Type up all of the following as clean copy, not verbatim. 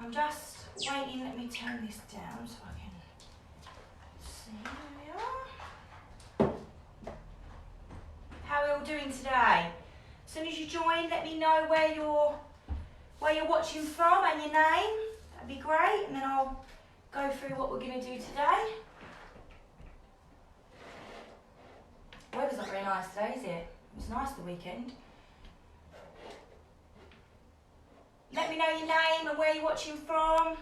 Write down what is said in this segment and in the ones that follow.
I'm just waiting, let me turn this down so I can see where we are. How are we all doing today? As soon as you join, let me know where you're watching from and your name. That'd be great, and then I'll go through what we're going to do today. The weather's not very nice today, is it? It was nice the weekend. Let me know your name and where you're watching from.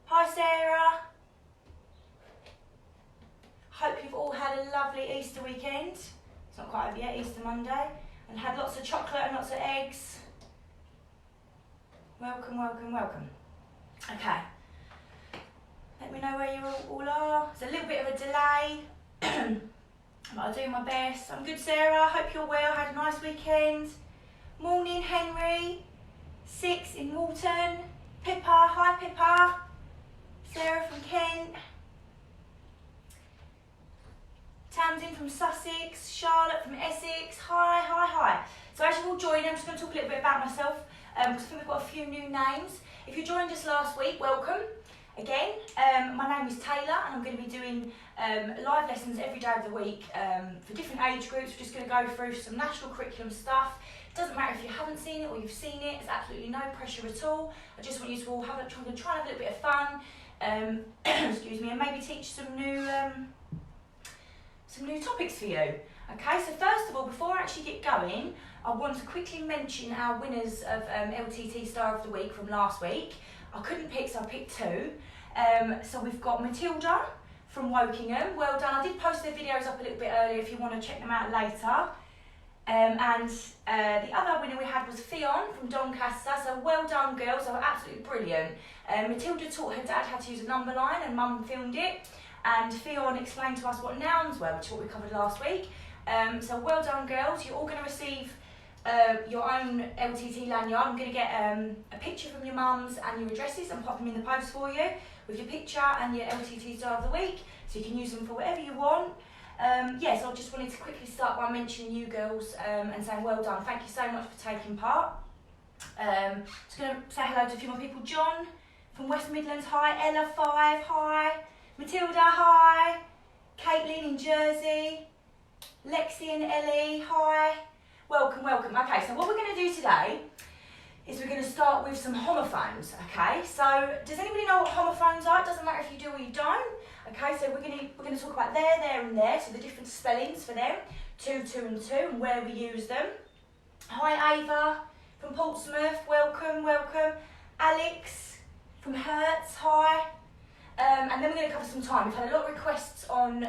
Hi Sarah. Hope you've all had a lovely Easter weekend. It's not quite over yet, Easter Monday. And had lots of chocolate and lots of eggs. Welcome, welcome, welcome. Okay. Let me know where you all are. It's a little bit of a delay. But I'll do my best. I'm good, Sarah. Hope you're well. Had a nice weekend. Morning, Henry. 6 in Walton. Pippa. Hi, Pippa. Sarah from Kent. Tamsin from Sussex. Charlotte from Essex. Hi, hi, hi. So as you've all joined, I'm just going to talk a little bit about myself because I think we've got a few new names. If you joined us last week, welcome. Again, my name is Taylor and I'm going to be doing live lessons every day of the week for different age groups. We're just going to go through some national curriculum stuff. It doesn't matter if you haven't seen it or you've seen it, it's absolutely no pressure at all. I just want you to all try and have a little bit of fun, excuse me, and maybe teach some new topics for you. Okay, so first of all, before I actually get going, I want to quickly mention our winners of LTT Star of the Week from last week. I couldn't pick, so I picked 2. So we've got Matilda from Wokingham. Well done. I did post their videos up a little bit earlier if you want to check them out later. And the other winner we had was Fionn from Doncaster. So well done, girls. They were absolutely brilliant. Matilda taught her dad how to use a number line and Mum filmed it. And Fionn explained to us what nouns were, which is what we covered last week. So well done, girls. You're all going to receive your own LTT lanyard. I'm going to get a picture from your mums and your addresses and pop them in the post for you with your picture and your LTT Star of the Week, so you can use them for whatever you want. Yes, I just wanted to quickly start by mentioning you girls and saying well done. Thank you so much for taking part. Just going to say hello to a few more people. John from West Midlands, hi. Ella 5, hi. Matilda, hi. Caitlin in Jersey. Lexi and Ellie, hi. Welcome, welcome. Okay, so what we're going to do today is we're going to start with some homophones, okay? So, does anybody know what homophones are? It doesn't matter if you do or you don't. Okay, so we're going to talk about there, and there, so the different spellings for them, 2, 2 and 2, and where we use them. Hi Ava from Portsmouth, welcome, welcome. Alex from Herts, hi. And then we're going to cover some time. We've had a lot of requests on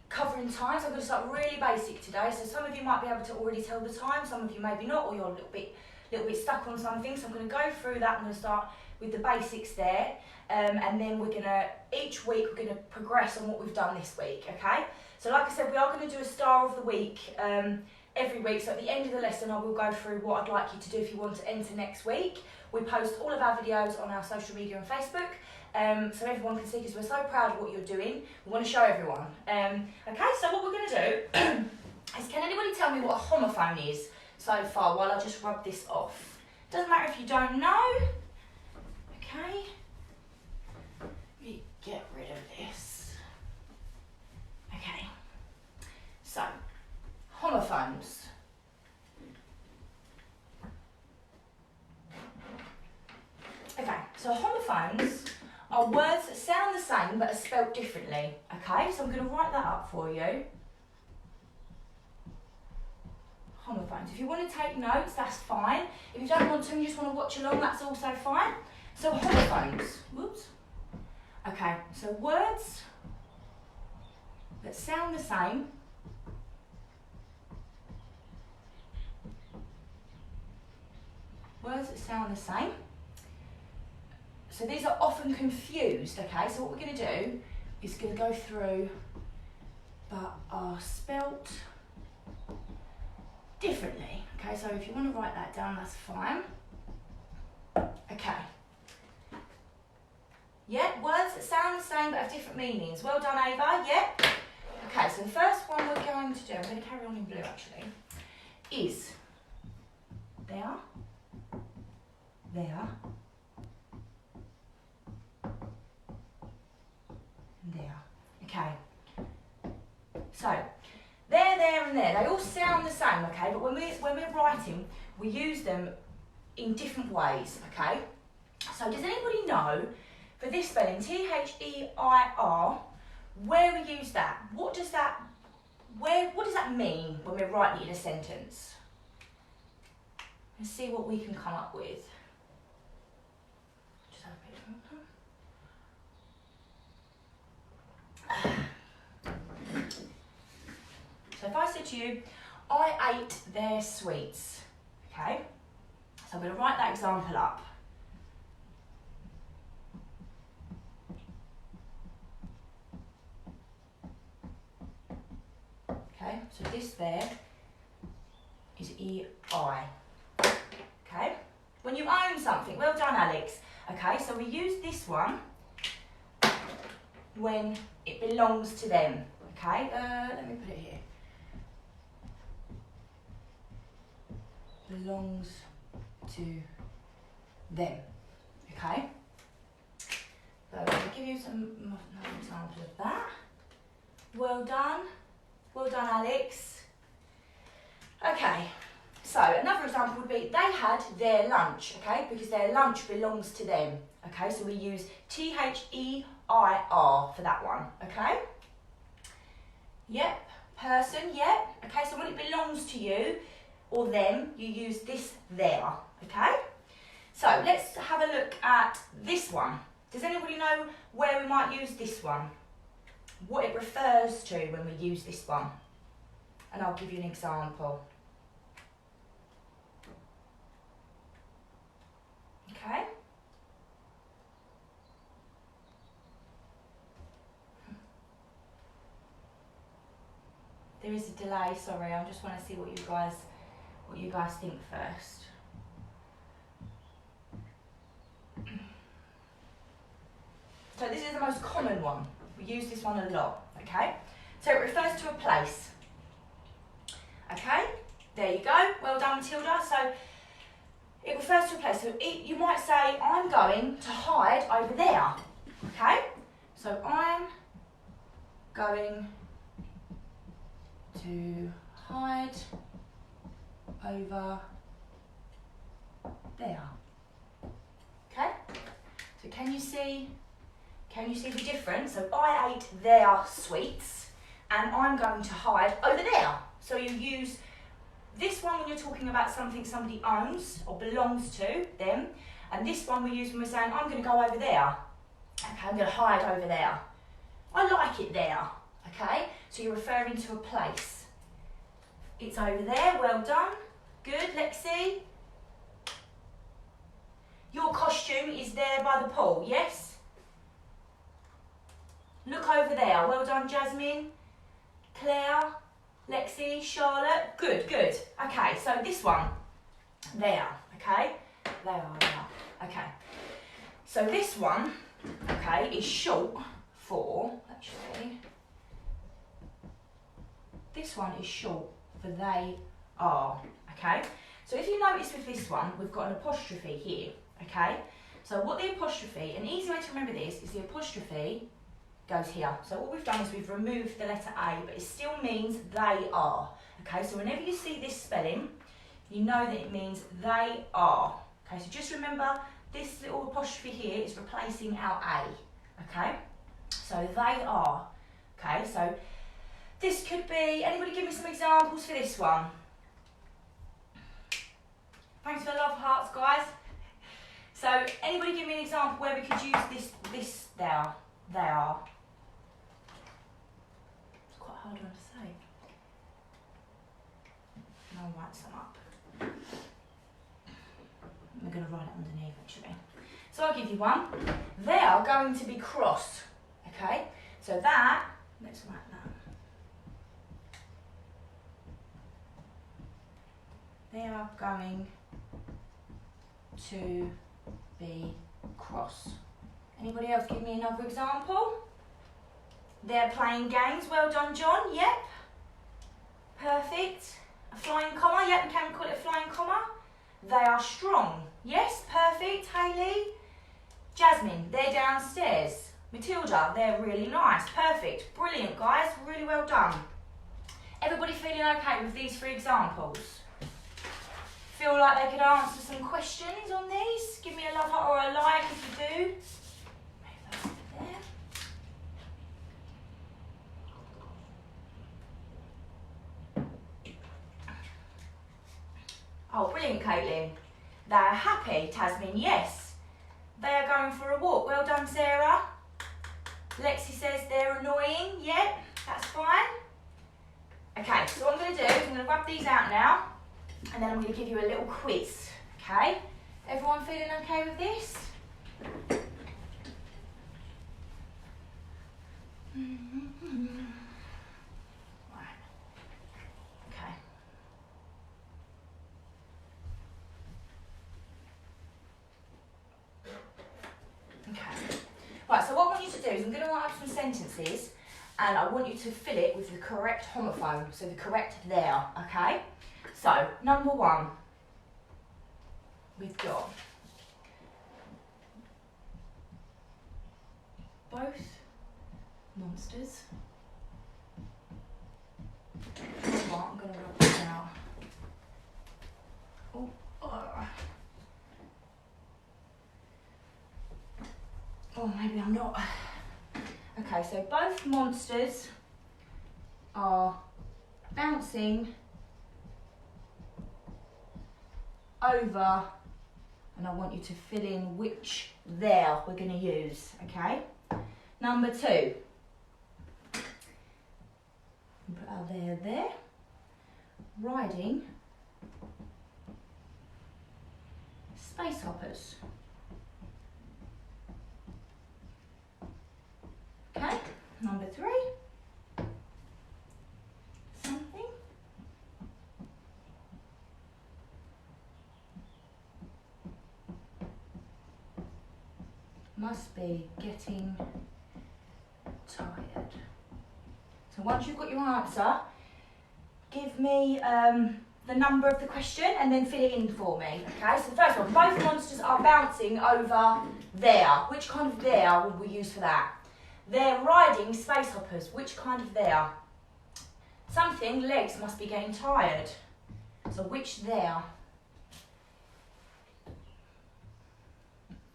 covering times. I'm going to start really basic today, so some of you might be able to already tell the time, some of you maybe not, or you're a little bit stuck on something. So I'm going to go through that. I'm going to start with the basics there, and then we're going to, each week we're going to progress on what we've done this week, okay? So like I said, we are going to do a Star of the Week every week, so at the end of the lesson I will go through what I'd like you to do if you want to enter next week. We post all of our videos on our social media and Facebook, so everyone can see, because we're so proud of what you're doing. We want to show everyone. Okay, so what we're going to do is, can anybody tell me what a homophone is so far while I just rub this off? Doesn't matter if you don't know. Okay, let me get rid of this. Okay, so homophones. Okay, so homophones are words that sound the same but are spelt differently. Okay, so I'm going to write that up for you. Homophones. If you want to take notes, that's fine. If you don't want to and you just want to watch along, that's also fine. So homophones. Whoops. Okay, so words that sound the same So these are often confused, okay? So what we're going to do is going to go through, but are spelt differently. Okay, so if you want to write that down, that's fine. Okay. Yeah, words that sound the same but have different meanings. Well done, Ava. Yeah. Okay, so the first one we're going to do, I'm going to carry on in blue actually, is there, So, there and there, they all sound the same, okay? But when we're writing, we use them in different ways, okay? So does anybody know, for this spelling, T-H-E-I-R, where we use that? What does that mean when we're writing it in a sentence? Let's see what we can come up with. Just have a bit. So if I said to you, I ate their sweets, okay? So I'm going to write that example up. Okay, so this there is E-I. Okay, when you own something, well done Alex. Okay, so we use this one when it belongs to them. Okay, let me put it here. Belongs to them. Okay, so I'll give you some another example of that. Well done. Well done, Alex. Okay, so another example would be they had their lunch, okay, because their lunch belongs to them. Okay, so we use T-H-E-I-R for that one, okay? Yep, person, yep. Okay, so when it belongs to you or them, you use this there, okay? So let's have a look at this one. Does anybody know where we might use this one? What it refers to when we use this one? And I'll give you an example. Okay? There is a delay, sorry, I just want to see what you guys think first. So this is the most common one. We use this one a lot, okay? So it refers to a place. Okay, there you go. Well done, Matilda. So it refers to a place. So you might say, I'm going to hide over there. Okay, so I'm going to hide over there. Okay, so can you see the difference? So I ate their sweets and I'm going to hide over there. So you use this one when you're talking about something somebody owns or belongs to them, and this one we use when we're saying, I'm going to go over there. Okay, I'm going to hide over there. I like it there. Okay, so you're referring to a place. It's over there, well done. Good, Lexi. Your costume is there by the pool, yes? Look over there, well done, Jasmine. Claire, Lexi, Charlotte, good, good. Okay, so this one, there, okay? There. Okay. So this one, okay, is short for, actually, this one is short for they are, okay? So if you notice with this one, we've got an apostrophe here, okay? So what the apostrophe, an easy way to remember this is the apostrophe goes here. So what we've done is we've removed the letter A, but it still means they are. Okay, so whenever you see this spelling, you know that it means they are. Okay, so just remember this little apostrophe here is replacing our A. Okay, so they are. Okay, so this could be, anybody give me some examples for this one? Thanks for the love hearts, guys. So anybody give me an example where we could use this there. They are. It's quite a hard one to say. And I'll write some up. We're going to write it underneath actually. So I'll give you one. They are going to be cross. Okay? So that, let's write that. They are going to be cross. Anybody else give me another example? They're playing games. Well done, John. Yep. Perfect. A flying comma. Yep, can we call it a flying comma? They are strong. Yes, perfect. Hayley. Jasmine, they're downstairs. Matilda, they're really nice. Perfect. Brilliant, guys. Really well done. Everybody feeling okay with these 3 examples? Feel like they could answer some questions on these? Give me a love heart or a like if you do. Move those over there. Oh, brilliant, Caitlin. They're happy, Tasmin, yes. They are going for a walk. Well done, Sarah. Lexi says they're annoying. Yeah, that's fine. Okay, so what I'm going to do is I'm going to rub these out now, and then I'm going to give you a little quiz, okay? Everyone feeling okay with this? Right. Okay. Okay. Right, so what I want you to do is I'm going to write up some sentences, and I want you to fill it with the correct homophone, so the correct there, okay? So, number 1, we've got both monsters. Right, I'm going to rub this out. Oh, oh, maybe I'm not. Okay, so both monsters are bouncing over, and I want you to fill in which there we're going to use, okay? Number 2. Put our there. Riding space hoppers. Okay, number 3. Something. Must be getting tired. So once you've got your answer, give me the number of the question and then fill it in for me. Okay, so the first one, both monsters are bouncing over there. Which kind of there would we use for that? They're riding space hoppers. Which kind of there? Something, legs must be getting tired. So which there?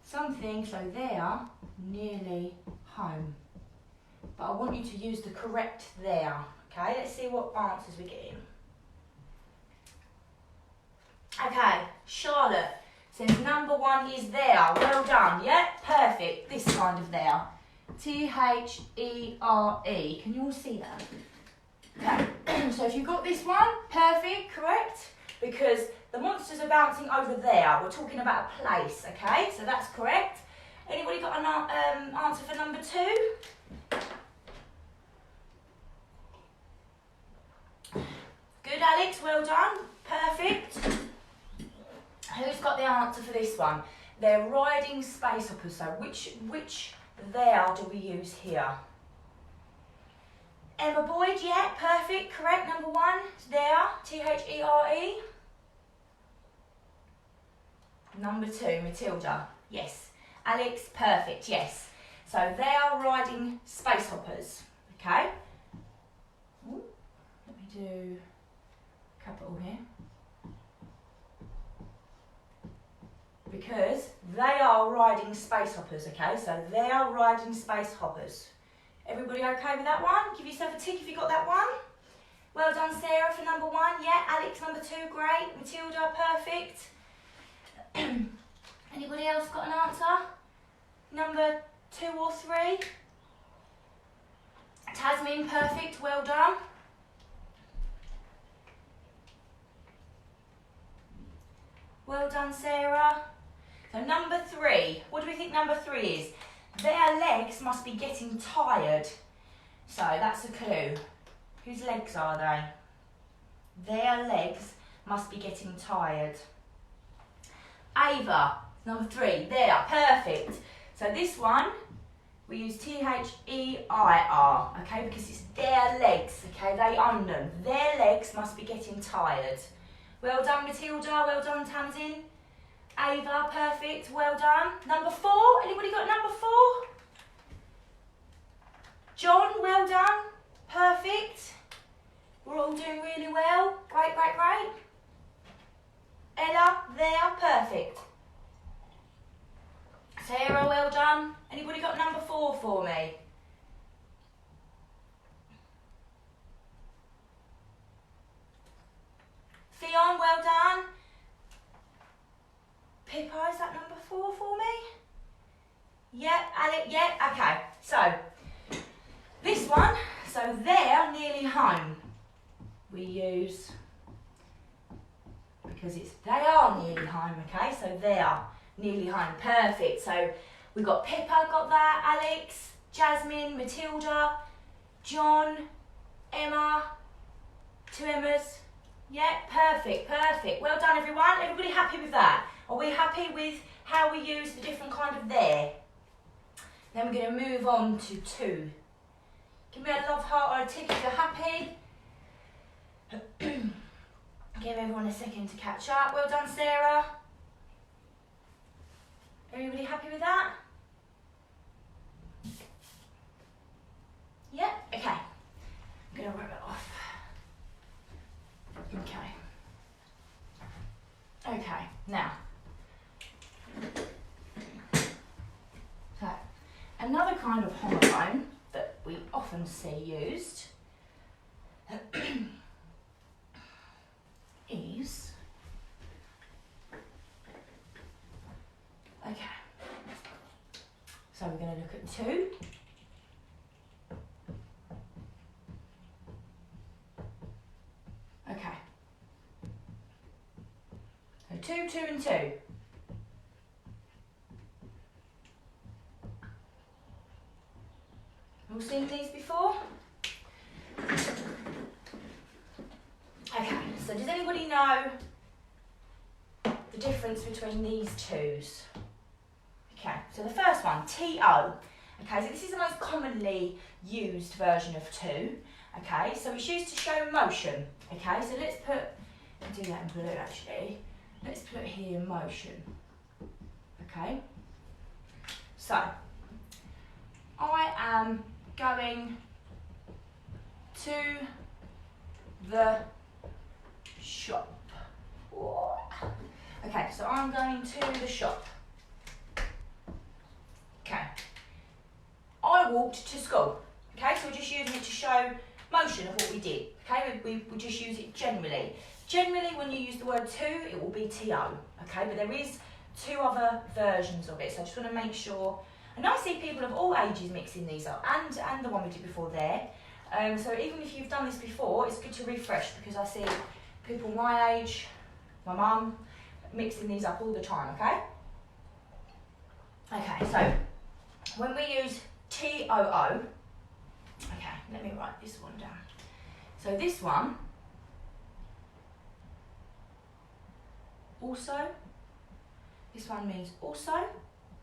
Something, so there, nearly home. But I want you to use the correct there. Okay, let's see what answers we get in. Okay, Charlotte says number 1 is there. Well done, yeah? Perfect. This kind of there. T-H-E-R-E. Can you all see that? Okay, so if you've got this one, perfect, correct? Because the monsters are bouncing over there. We're talking about a place, okay? So that's correct. Anybody got an answer for number 2? Good, Alex, well done. Perfect. Who's got the answer for this one? They're riding space hoppers. So which there do we use here? Emma Boyd, yeah, perfect, correct. Number 1, there, T-H-E-R-E. Number 2, Matilda, yes. Alex, perfect, yes. So they are riding space hoppers, okay? Ooh, let me do capital here. Because they are riding space hoppers, okay? So they are riding space hoppers. Everybody okay with that one? Give yourself a tick if you got that one. Well done, Sarah, for number 1. Yeah, Alex, number 2, great. Matilda, perfect. Anybody else got an answer? Number 2 or 3? Tasmin, perfect, well done. Well done, Sarah. So number 3, what do we think number 3 is? Their legs must be getting tired. So that's a clue. Whose legs are they? Their legs must be getting tired. Ava, number 3, there, perfect. So this one, we use T-H-E-I-R, okay, because it's their legs, okay, they own them. Their legs must be getting tired. Well done, Matilda, well done, Tamsin. Ava, perfect, well done. Number 4, anybody got number 4? John, well done, perfect. We're all doing really well. Great, great, great. Ella, there, perfect. Sarah, well done. Anybody got number 4 for me? Theon, well done. Pippa, is that number 4 for me? Yep, Alec, yep, okay. So, this one, so they're nearly home. We use, because they are nearly home, okay? So they are nearly home, perfect. So we've got Pippa, got that, Alex, Jasmine, Matilda, John, Emma, 2 Emmas. Yeah, perfect, perfect. Well done, everyone. Everybody happy with that? Are we happy with how we use the different kind of there? Then we're going to move on to 2. Give me a love heart or a tick if you're happy. Give everyone a second to catch up. Well done, Sarah. Everybody happy with that? Yeah? Okay. I'm going to rub it off. Okay. Okay, now. So, another kind of homophone that we often see used is, okay, so we're going to look at 2. Okay, so 2, 2 and 2. All seen these before? Okay, so does anybody know the difference between these 2s? Okay, so the first one, T-O. Okay, so this is the most commonly used version of 2. Okay, so it's used to show motion. Okay, so let's do that in blue actually. Let's put here motion. Okay, so I am going to the shop. Okay, so I'm going to the shop. Okay. I walked to school. Okay, so we're just using it to show motion of what we did. Okay, we just use it generally. Generally, when you use the word to, it will be T-O. Okay, but there is 2 other versions of it, so I just want to make sure. And I see people of all ages mixing these up, and the one we did before there. So even if you've done this before, it's good to refresh, because I see people my age, my mum, mixing these up all the time, okay? Okay, so when we use T-O-O, okay, let me write this one down. So this one, also, this one means also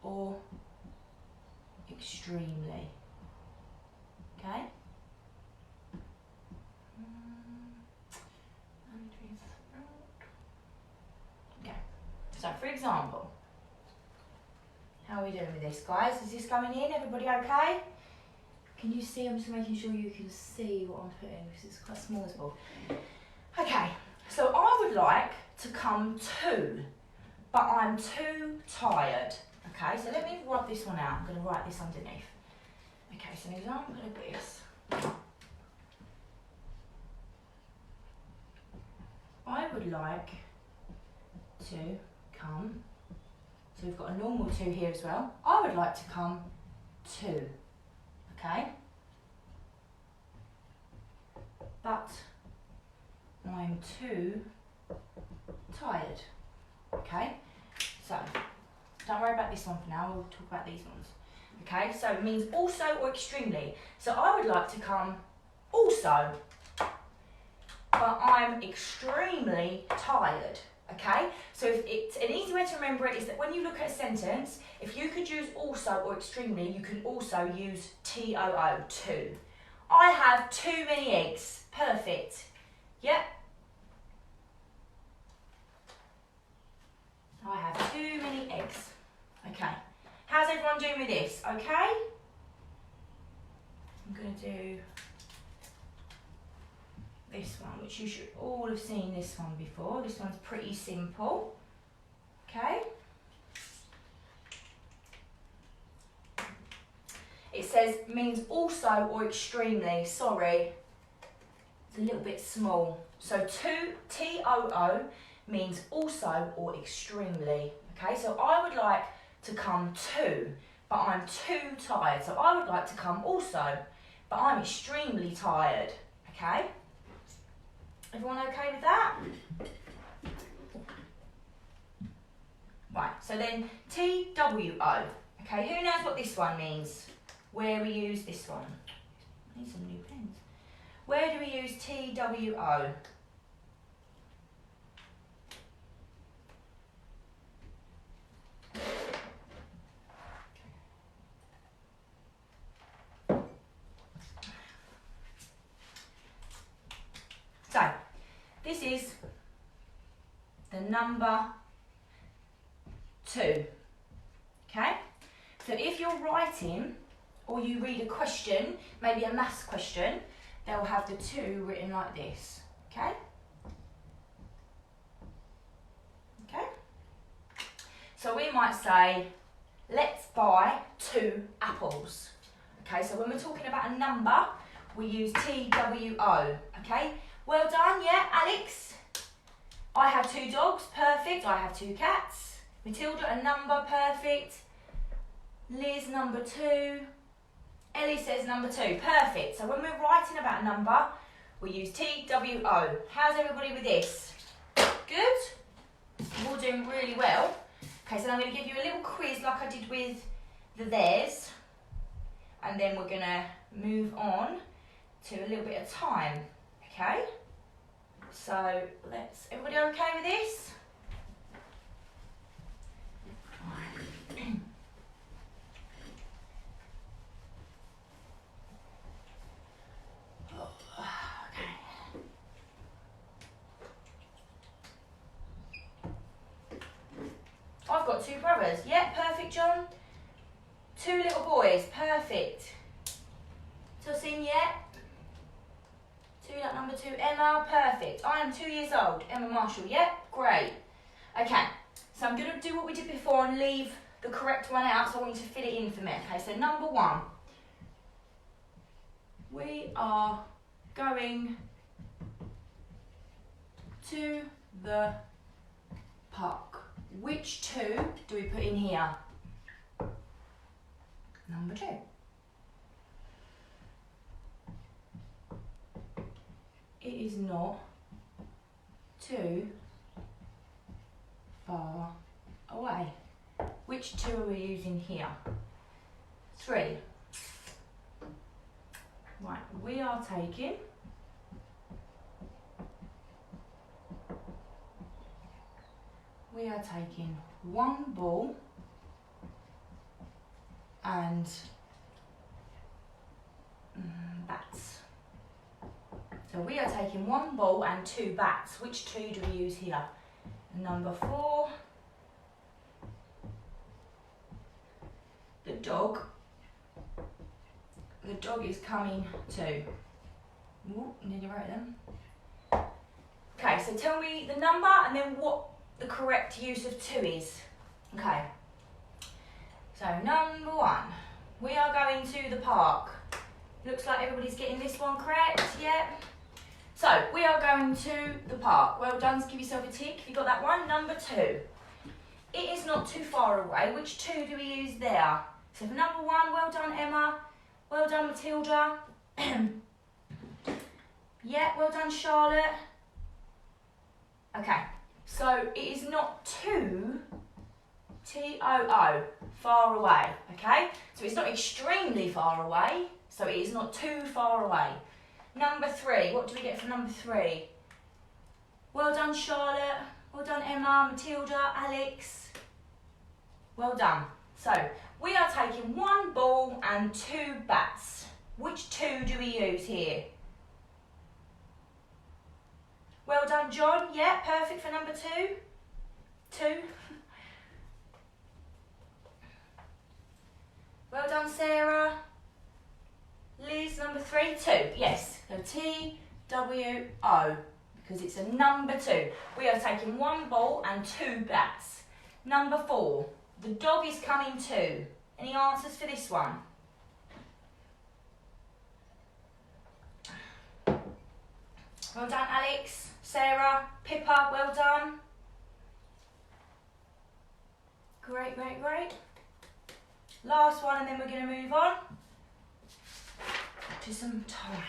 or extremely, okay? Okay, so for example, how are we doing with this, guys? Is this going in? Everybody okay? Can you see? I'm just making sure you can see what I'm putting, because it's quite small as well. Okay, so I would like to come to, but I'm too tired. Okay, so let me rub this one out. I'm going to write this underneath. Okay, so an example of this. I would like to come, so we've got a normal 2 here as well. I would like to come to, okay? But I'm too tired, okay? So, don't worry about this one for now, we'll talk about these ones. Okay, so it means also or extremely. So I would like to come also, but I'm extremely tired. Okay, so if it's an easy way to remember it is that when you look at a sentence, if you could use also or extremely, you can also use T-O-O, too. I have too many eggs. Perfect. Yep. I have too many eggs. Okay. How's everyone doing with this? Okay? I'm going to do this one, which you should all have seen this one before. This one's pretty simple. Okay. It says means also or extremely. Sorry, it's a little bit small. So T-O-O means also or extremely. Okay, so I would like to come to, but I'm too tired. So I would like to come also, but I'm extremely tired. Okay? Everyone okay with that? Right, so then T-W-O. Okay, who knows what this one means? Where we use this one? I need some new pens. Where do we use T-W-O? So, this is the number 2. Okay? So if you're writing or you read a question, maybe a maths question, they'll have the 2 written like this. Okay? Okay? So we might say, let's buy 2 apples. Okay, so when we're talking about a number, we use T-W-O. Okay? Well done, yeah, Alex? I have 2 dogs, perfect. I have 2 cats. Matilda, a number, perfect. Liz, number 2. Ellie says number 2, perfect. So when we're writing about a number, we use T-W-O. How's everybody with this? Good? You're all doing really well. Okay, so I'm going to give you a little quiz like I did with the theirs. And then we're going to move on to a little bit of time. Okay, so everybody okay with this? Okay. I've got 2 brothers. Yeah, perfect, John. 2 little boys, perfect. Tosin, yeah. 2, like number 2, Emma, perfect. I am 2 years old, Emma Marshall, yep, great. Okay, so I'm going to do what we did before and leave the correct one out, so I want you to fit it in for me. Okay, so number 1. We are going to the park. Which 2 do we put in here? Number 2. It is not too far away. Which 2 are we using here? 3. Right, we are taking one ball and bats. So we are taking 1 ball and 2 bats. Which 2 do we use here? Number 4. The dog. The dog is coming too. Ooh, nearly wrote them. Okay, so tell me the number and then what the correct use of 2 is. Okay. So number 1. We are going to the park. Looks like everybody's getting this one correct, yep. So, we are going to the park. Well done, give yourself a tick if you got that one. Number 2. It is not too far away. Which 2 do we use there? So for number 1, well done Emma. Well done Matilda. Yeah, well done Charlotte. Okay, so it is not too, T-O-O, far away, okay? So it's not extremely far away, so it is not too far away. Number 3, what do we get for number 3? Well done Charlotte, well done Emma, Matilda, Alex. Well done. So, we are taking 1 ball and 2 bats. Which 2 do we use here? Well done John, yeah, perfect for number 2. 2. Well done Sarah. Liz, number 3, 2, yes. So T, TWO, because it's a number 2. We are taking 1 ball and 2 bats. Number 4, the dog is coming too. Any answers for this one? Well done, Alex, Sarah, Pippa, well done. Great, great, great. Last one, and then we're going to move on to some time.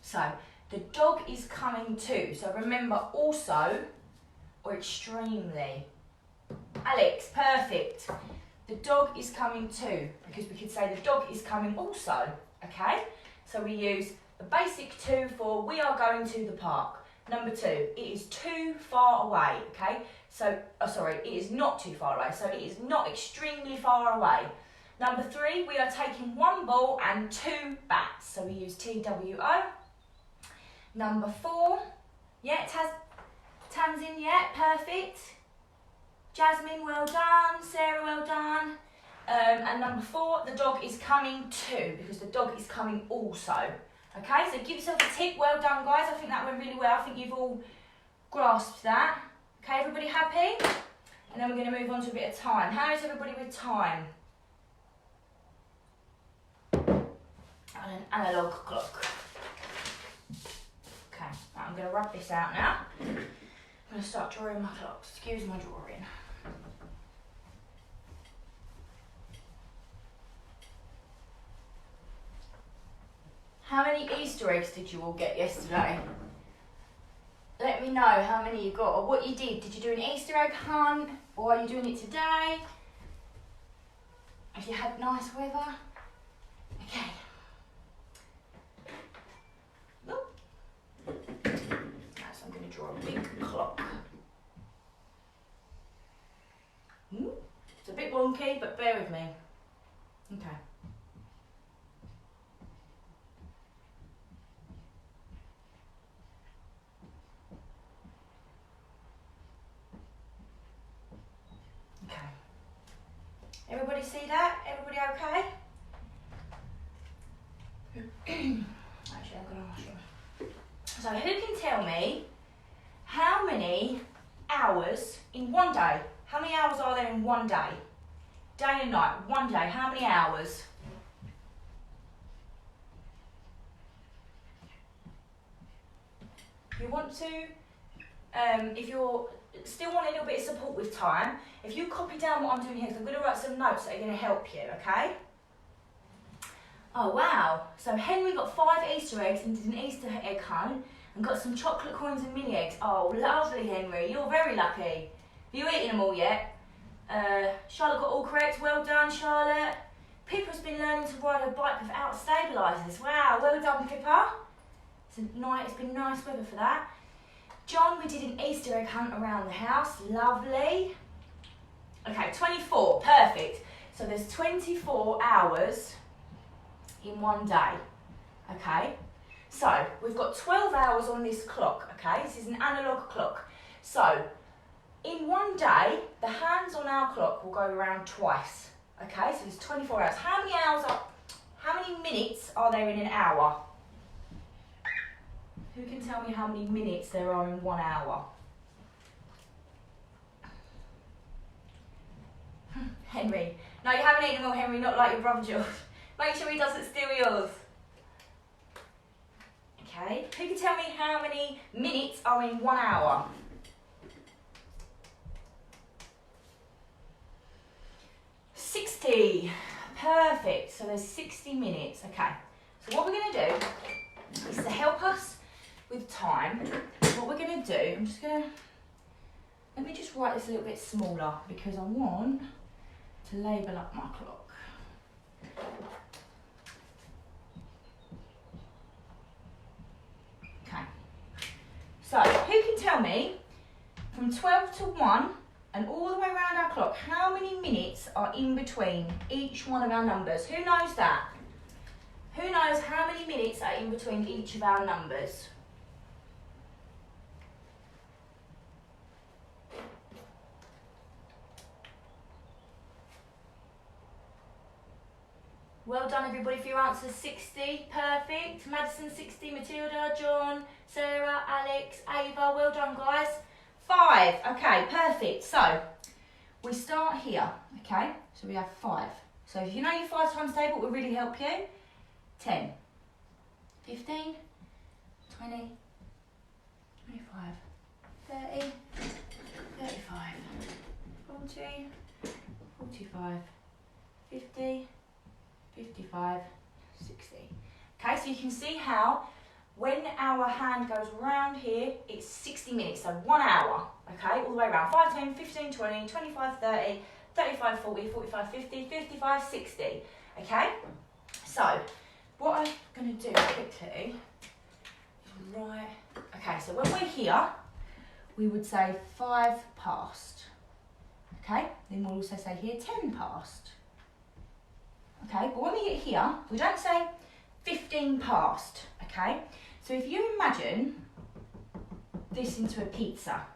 So, the dog is coming too. So remember also, or extremely. Alex, perfect. The dog is coming too, because we could say the dog is coming also, okay? So we use the basic 2 for we are going to the park. Number 2, it is too far away, okay? So, it is not too far away, so it is not extremely far away. Number 3, we are taking 1 ball and 2 bats, so we use TWO. Number 4, yeah, Tamsin, yeah, perfect. Jasmine, well done. Sarah, well done. And number 4, the dog is coming too, because the dog is coming also. Okay, so give yourself a tick. Well done, guys. I think that went really well. I think you've all grasped that. Okay, everybody happy? And then we're going to move on to a bit of time. How is everybody with time? And an analogue clock. Okay, right, I'm going to rub this out now. I'm going to start drawing my clocks. Excuse my drawing. How many Easter eggs did you all get yesterday? Let me know how many you got or what you did. Did you do an Easter egg hunt or are you doing it today? Have you had nice weather? Okay. Nope. Right, so I'm going to draw a big clock. It's a bit wonky, but bear with me. Okay. Everybody see that? Everybody okay? Actually, I'm going to ask you. So who can tell me how many hours in one day? How many hours are there in one day? Day and night, one day, how many hours? You want to, if you're still want a little bit of support with time, if you copy down what I'm doing here, because I'm going to write some notes that are going to help you, okay? Oh wow, so Henry got 5 Easter eggs and did an Easter egg hunt and got some chocolate coins and mini eggs. Oh lovely, Henry, you're very lucky. Have you eaten them all yet? Charlotte got all correct, well done Charlotte. Pippa's been learning to ride a bike without stabilisers. Wow, well done Pippa. It's been nice weather for that. John, we did an Easter egg hunt around the house. Lovely. Okay, 24. Perfect. So there's 24 hours in one day. Okay. So we've got 12 hours on this clock. Okay. This is an analogue clock. So in one day, the hands on our clock will go around twice. Okay. So there's 24 hours. How many minutes are there in an hour? Who can tell me how many minutes there are in 1 hour? Henry. No, you haven't eaten them all, Henry, not like your brother George. Make sure he doesn't steal yours. Okay, who can tell me how many minutes are in 1 hour? $60. Perfect, so there's 60 minutes. Okay, so what we're going to do is to help us with time, what we're going to do, let me just write this a little bit smaller because I want to label up my clock. Okay, so who can tell me from 12 to 1 and all the way around our clock how many minutes are in between each one of our numbers? Who knows that? Who knows how many minutes are in between each of our numbers? Well done everybody for your answers. 60, perfect. Madison 60, Matilda, John, Sarah, Alex, Ava, well done guys. 5, okay, perfect. So, we start here, okay? So we have 5. So if you know your 5 times table, it will really help you. 10, 15, 20, 25, 30, 35, 40, 45, 50, 55, 60. Okay, so you can see how when our hand goes round here, it's 60 minutes, so 1 hour, okay, all the way around. 5, 10, 15, 20, 25, 30, 35, 40, 45, 50, 55, 60, okay? So, what I'm going to do quickly is write, okay, so when we're here, we would say 5 past, okay? Then we'll also say here 10 past. Okay, but when we get here, we don't say 15 past, okay? So if you imagine this into a pizza,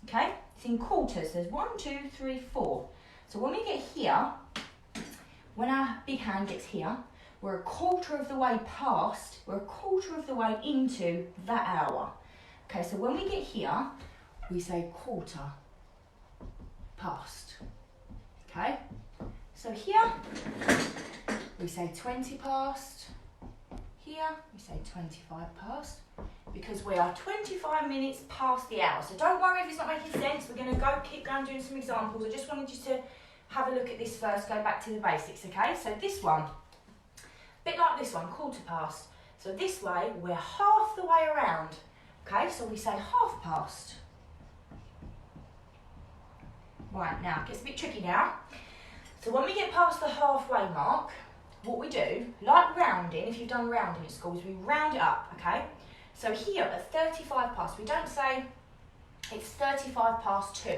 okay? It's in quarters, there's 1, 2, 3, 4. So when we get here, when our big hand gets here, we're a quarter of the way past, we're a quarter of the way into that hour. Okay, so when we get here, we say quarter past, okay? So here, we say 20 past. Here, we say 25 past, because we are 25 minutes past the hour. So don't worry if it's not making sense. We're going to keep going doing some examples. I just wanted you to have a look at this first, go back to the basics, okay? So this one, a bit like this one, quarter past. So this way, we're half the way around, okay? So we say half past. Right, now, it gets a bit tricky now. So when we get past the halfway mark, what we do, like rounding, if you've done rounding at school, is we round it up, okay? So here at 35 past, we don't say it's 35 past 2.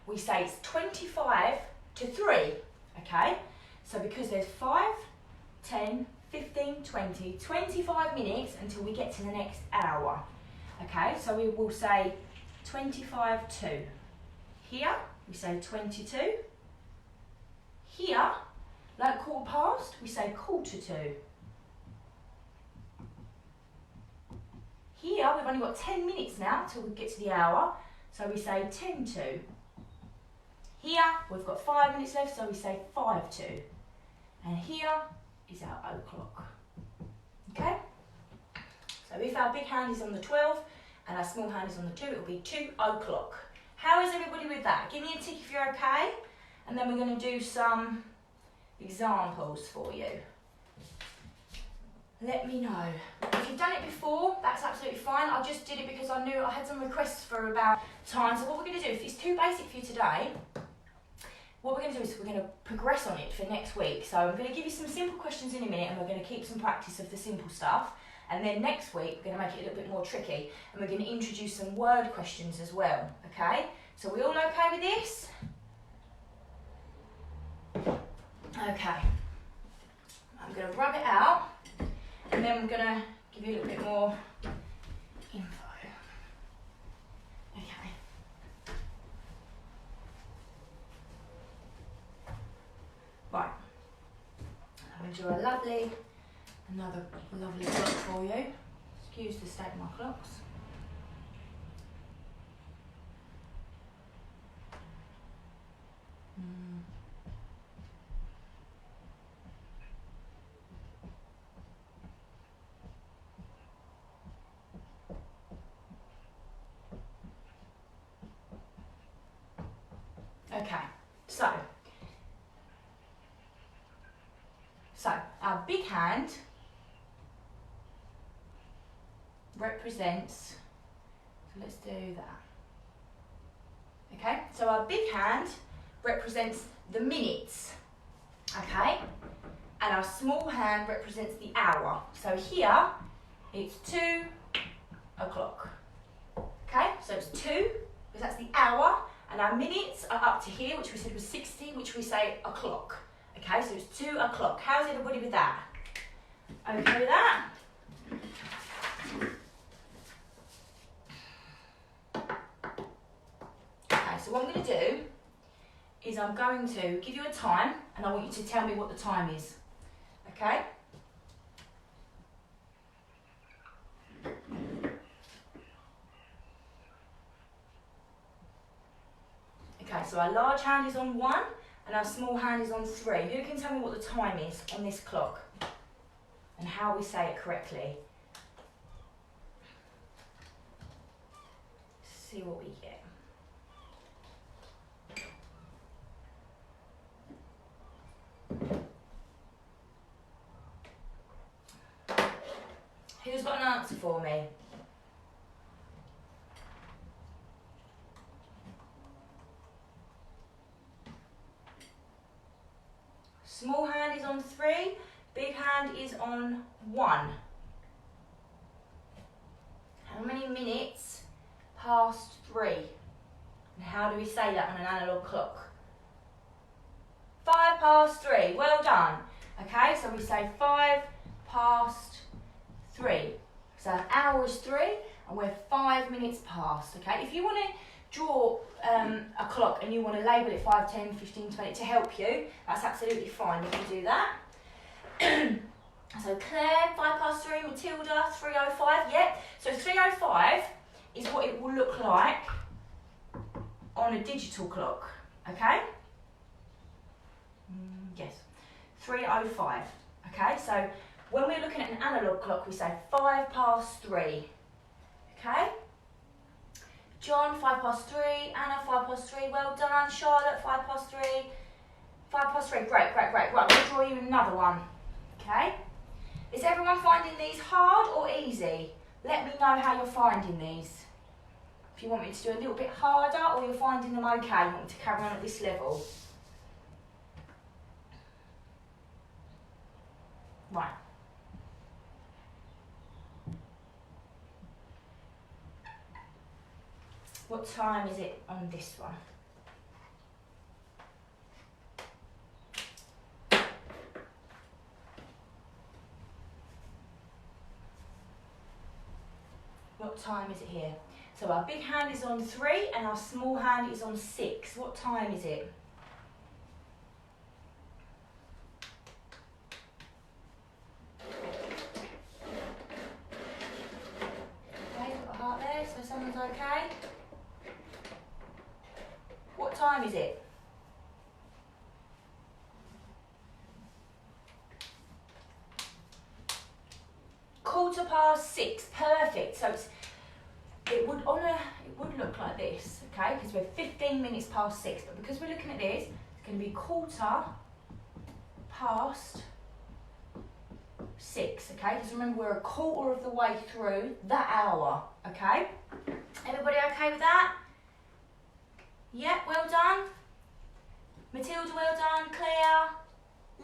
We say it's 25 to 3, okay? So because there's 5, 10, 15, 20, 25 minutes until we get to the next hour, okay? So we will say 25 to. Here, we say 22. Here, like quarter past, we say quarter to. Here, we've only got 10 minutes now till we get to the hour, so we say 10 to. Here, we've got 5 minutes left, so we say 5 to. And here is our o'clock. Okay? So if our big hand is on the 12 and our small hand is on the 2, it will be 2 o'clock. How is everybody with that? Give me a tick if you're okay. And then we're going to do some examples for you. Let me know. If you've done it before, that's absolutely fine. I just did it because I knew I had some requests for about time. So what we're going to do, if it's too basic for you today, what we're going to do is we're going to progress on it for next week. So I'm going to give you some simple questions in a minute and we're going to keep some practice of the simple stuff. And then next week, we're going to make it a little bit more tricky and we're going to introduce some word questions as well, okay? So we all okay with this? Okay. I'm going to rub it out and then I'm going to give you a little bit more info. Okay. Right. I'm going to draw another lovely clock for you. Excuse the state of my clocks. Okay, so our big hand represents, so let's do that. Okay, so our big hand represents the minutes, okay, and our small hand represents the hour. So here, it's 2 o'clock, okay, so it's 2, because that's the hour, and our minutes are up to here, which we said was 60, which we say o'clock. Okay, so it's 2 o'clock. How's everybody with that? Okay with that? Okay, so what I'm going to do is I'm going to give you a time and I want you to tell me what the time is. Okay? Okay, so our large hand is on 1 and our small hand is on 3. Who can tell me what the time is on this clock and how we say it correctly? See what we get. Who's got an answer for me? Small hand is on 3, big hand is on 1. How many minutes past 3? And how do we say that on an analogue clock? 5 past 3, well done. Okay, so we say 5 past 3. So an hour is 3 and we're 5 minutes past. Okay, if you want to draw a clock and you want to label it 5, 10, 15, 20 to help you, that's absolutely fine, you can do that. So Claire, 5 past 3, Matilda, 3:05, yeah. So 3:05 is what it will look like on a digital clock, okay? Yes, 3:05, okay? So when we're looking at an analogue clock, we say 5 past 3, okay? John, 5 past 3, Anna, 5 past 3, well done. Charlotte, 5 past 3, 5 past 3, great. Right, I'm going to draw you another one, okay? Is everyone finding these hard or easy? Let me know how you're finding these. If you want me to do a little bit harder or you're finding them okay, you want me to carry on at this level. Right. What time is it on this one? What time is it here? So our big hand is on 3 and our small hand is on 6. What time is it? Okay, got a heart there, so someone's okay. What time is it? Quarter past 6, perfect. So it would look like this, okay? Because we're 15 minutes past 6, but because we're looking at this, it's going to be quarter past 6, okay? Because remember, we're a quarter of the way through that hour, okay? Everybody okay with that? Yeah, well done. Matilda, well done. Claire,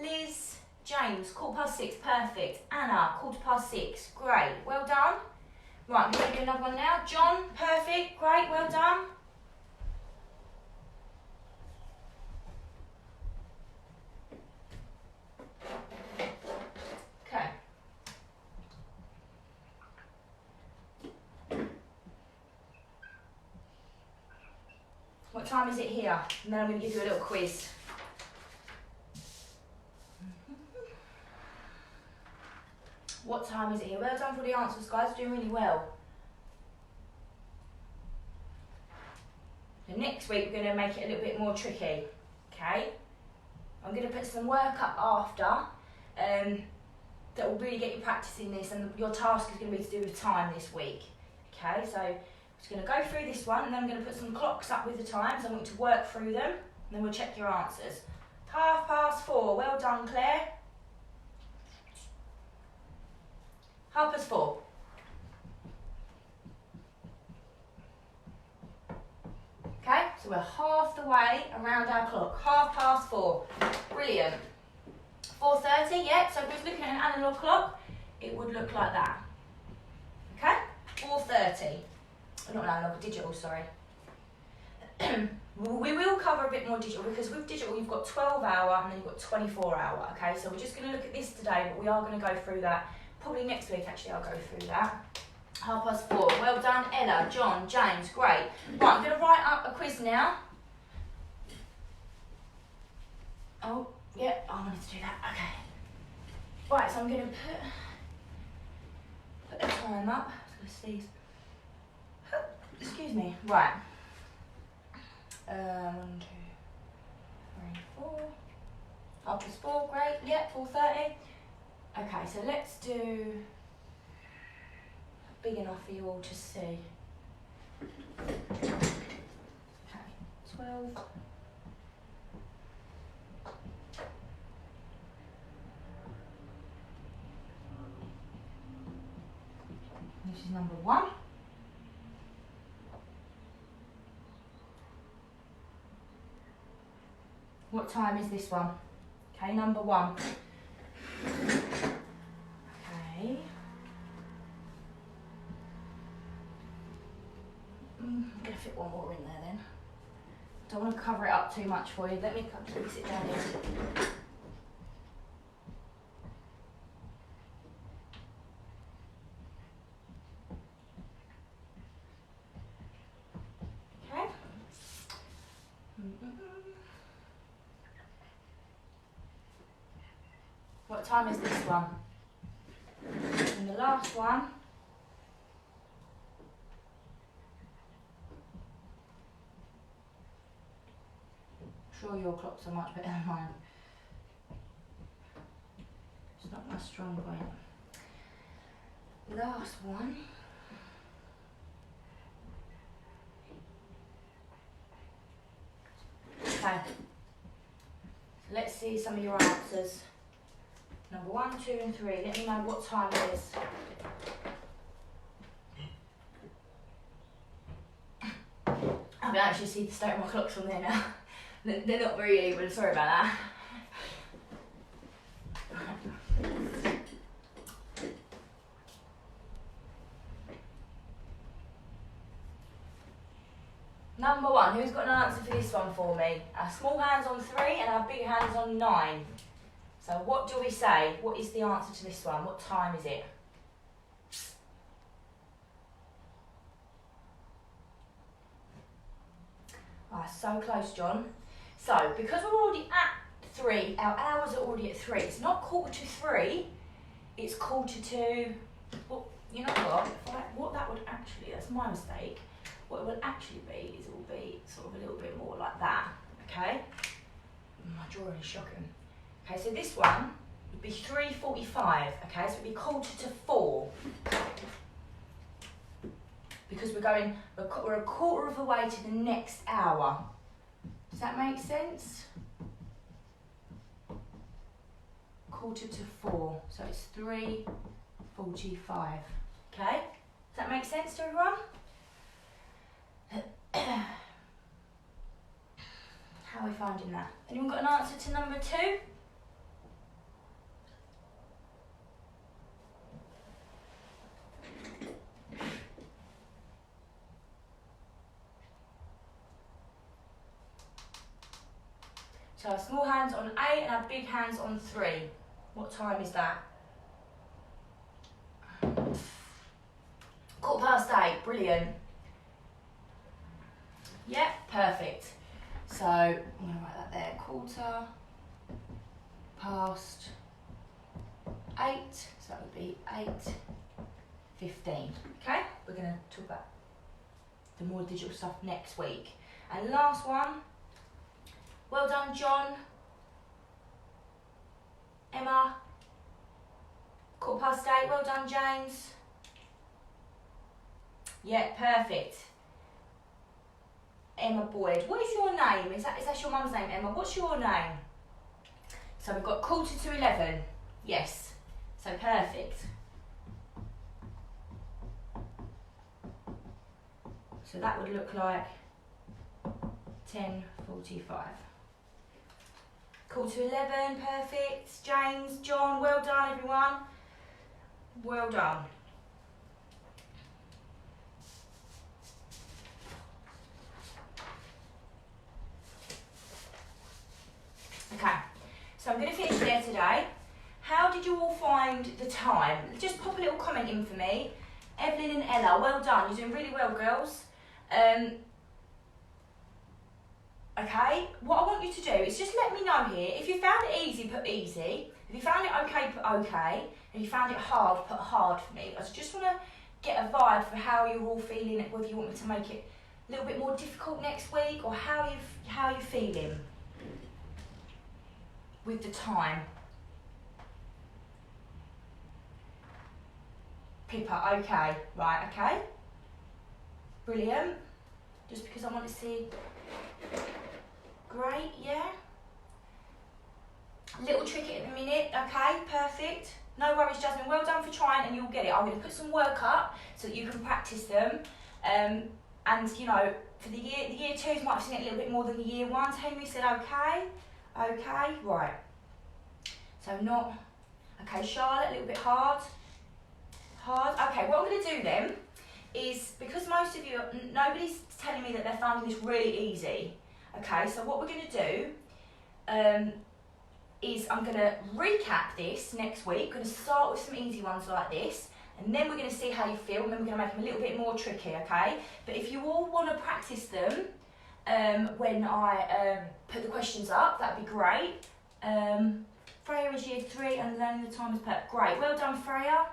Liz, James, 6:15, perfect. Anna, 6:15, great, well done. Right, we're going to do another one now. John, perfect, great, well done. Okay. What time is it here? And then I'm going to give you a little quiz. What time is it here? Well done for the answers, guys. Doing really well. So next week, we're going to make it a little bit more tricky. Okay? I'm going to put some work up after that will really get you practicing this, and your task is going to be to do with time this week. Okay? So I'm just going to go through this one, and then I'm going to put some clocks up with the times. I want you to work through them, and then we'll check your answers. 4:30. Well done, Claire. 4:30. Okay, so we're half the way around our clock. 4:30. Brilliant. 4:30, yeah, so if we're looking at an analogue clock, it would look like that. Okay, 4:30. Not an analogue, digital, sorry. We will cover a bit more digital because with digital you've got 12-hour and then you've got 24-hour, okay? So we're just going to look at this today, but we are going to go through that. Probably next week, actually, I'll go through that. 4:30. Well done, Ella, John, James, great. Right, I'm going to write up a quiz now. Oh, yeah, I wanted to do that. Okay. Right, so I'm going to put the time up. Let's see. Excuse me. Right. 1, 2, 3, 4. 5 plus 4, great. Yeah, 4:30. Okay, so let's do big enough for you all to see. Okay, 12. This is number 1. What time is this one? Okay, number 1. Okay. I'm going to fit one more in there then. Don't want to cover it up too much for you. Let me sit down here. Okay. What time is this one? And the last one. I'm sure your clocks are much better than mine. It's not my strong point. Last one. Okay. Let's see some of your answers. Number 1, 2 and 3. Let me know what time it is. I can actually see the state of my clocks from there now. They're not very even, sorry about that. Number 1, who's got an answer for this one for me? Our small hands on 3 and our big hands on 9. So what do we say? What is the answer to this one? What time is it? Ah, so close, John. So, because we're already at 3, our hours are already at 3. It's not 2:45, it's 2:45. Well, you know what that would actually, that's my mistake. What it will actually be is it will be sort of a little bit more like that, okay? My drawing is shocking. Okay, so this one would be 3:45, okay? So it would be 3:45. Because we're a quarter of the way to the next hour. Does that make sense? 3:45, so it's 3:45, okay? Does that make sense to everyone? How are we finding that? Anyone got an answer to number 2? So our small hands on 8 and our big hands on 3. What time is that? 8:15, brilliant. Yep, perfect. So I'm going to write that there, 8:15. So that would be 8:15. Okay, we're going to talk about the more digital stuff next week. And last one. Well done, John. Emma. 8:15. Well done, James. Yeah, perfect. Emma Boyd. What is your name? Is that your mum's name, Emma? What's your name? So we've got 10:45. Yes. So perfect. So that would look like 10:45. 10:45, perfect. James, John, well done everyone. Well done. Okay, so I'm going to finish there today. How did you all find the time? Just pop a little comment in for me. Evelyn and Ella, well done. You're doing really well, girls. Okay, what I want you to do is just let me know here. If you found it easy, put easy. If you found it okay, put okay. If you found it hard, put hard for me. I just want to get a vibe for how you're all feeling, whether you want me to make it a little bit more difficult next week or how you feeling with the time. Pippa, okay, right, okay. Brilliant. Just because I want to see. Great, yeah. Little trick it in a minute, okay, perfect. No worries, Jasmine, well done for trying and you'll get it. I'm going to put some work up so that you can practice them. And, you know, for the year twos might have seen it a little bit more than the year ones. Henry said okay, okay, right. So not, okay, Charlotte, a little bit hard. Okay, what I'm going to do then is, because most of you, nobody's telling me that they're finding this really easy. Okay, so what we're going to do is I'm going to recap this next week. We're going to start with some easy ones like this, and then we're going to see how you feel, and then we're going to make them a little bit more tricky, okay? But if you all want to practice them when I put the questions up, that'd be great. Freya is year 3 and learning the time is perfect. Great, well done, Freya.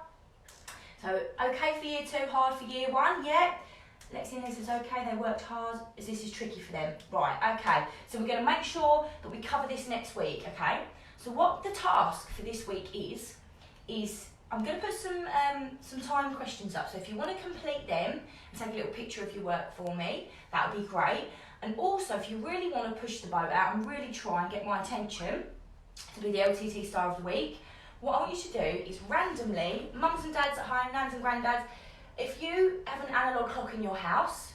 So, okay for year 2, hard for year 1, yeah. Lexi says, okay, they worked hard, as this is tricky for them. Right, okay. So we're going to make sure that we cover this next week, okay? So what the task for this week is I'm going to put some timed questions up. So if you want to complete them and take a little picture of your work for me, that would be great. And also, if you really want to push the boat out and really try and get my attention to be the LTT Star of the Week, what I want you to do is randomly, mums and dads at home, nans and granddads, if you have an analogue clock in your house,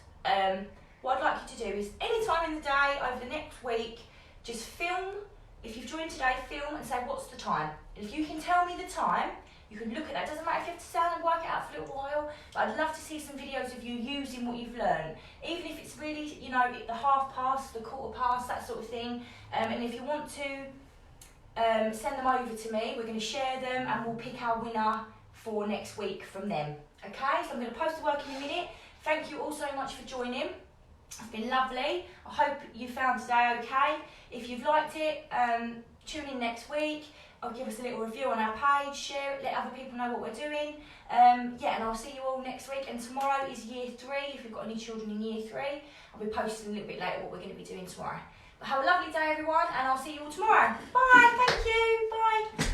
what I'd like you to do is any time in the day, over the next week, just film. If you've joined today, film and say, what's the time? And if you can tell me the time, you can look at that. It doesn't matter if you have to stand and work it out for a little while, but I'd love to see some videos of you using what you've learned. Even if it's really, you know, the half past, the quarter past, that sort of thing. And if you want to send them over to me, we're going to share them and we'll pick our winner for next week from them. Okay, so I'm going to post the work in a minute. Thank you all so much for joining. It's been lovely. I hope you found today okay. If you've liked it, tune in next week. I'll give us a little review on our page, share it, let other people know what we're doing. Yeah, and I'll see you all next week. And tomorrow is year 3. If you've got any children in year 3, I'll be posting a little bit later what we're going to be doing tomorrow. But have a lovely day, everyone, and I'll see you all tomorrow. Bye, thank you, bye.